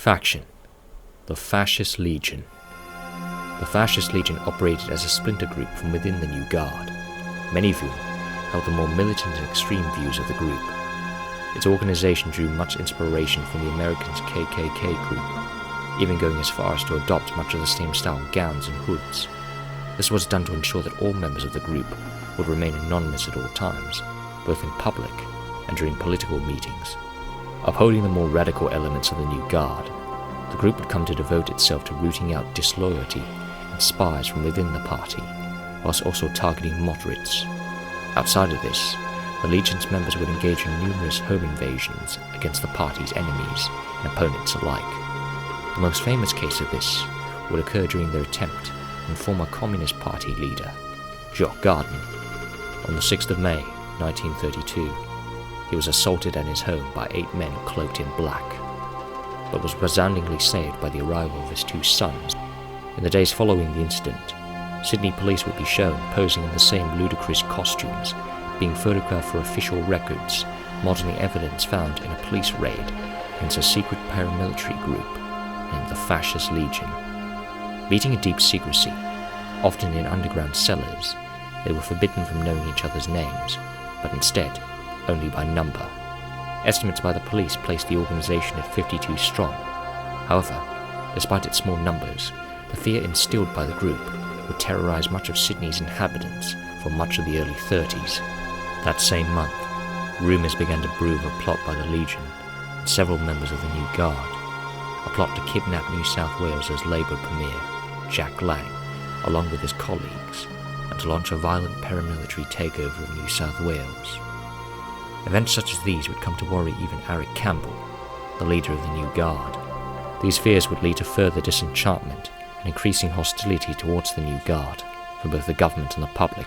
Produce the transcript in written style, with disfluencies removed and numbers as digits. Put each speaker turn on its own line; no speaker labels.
Faction: the Fascist Legion. The Fascist Legion operated as a splinter group from within the New Guard, many of whom held the more militant and extreme views of the group. Its organization drew much inspiration from the Americans' KKK group, even going as far as to adopt much of the same style gowns and hoods. This was done to ensure that all members of the group would remain anonymous at all times, both in public and during political meetings. Upholding the more radical elements of the New Guard, the group would come to devote itself to rooting out disloyalty and spies from within the party, whilst also targeting moderates. Outside of this, the Legion's members would engage in numerous home invasions against the party's enemies and opponents alike. The most famous case of this would occur during their attempt on former Communist Party leader, Jacques Garden. On the 6th of May, 1932, he was assaulted at his home by 8 men cloaked in black, but was resoundingly saved by the arrival of his 2 sons. In the days following the incident, Sydney police would be shown posing in the same ludicrous costumes, being photographed for official records, modelling evidence found in a police raid against a secret paramilitary group named the Fascist Legion. Meeting in deep secrecy, often in underground cellars, they were forbidden from knowing each other's names, but instead only by number. Estimates by the police placed the organization at 52 strong. However, despite its small numbers, the fear instilled by the group would terrorize much of Sydney's inhabitants for much of the early 30s. That same month, rumors began to brew of a plot by the Legion and several members of the New Guard, a plot to kidnap New South Wales's Labour Premier, Jack Lang, along with his colleagues, and to launch a violent paramilitary takeover of New South Wales. Events such as these would come to worry even Eric Campbell, the leader of the New Guard. These fears would lead to further disenchantment and increasing hostility towards the New Guard from both the government and the public.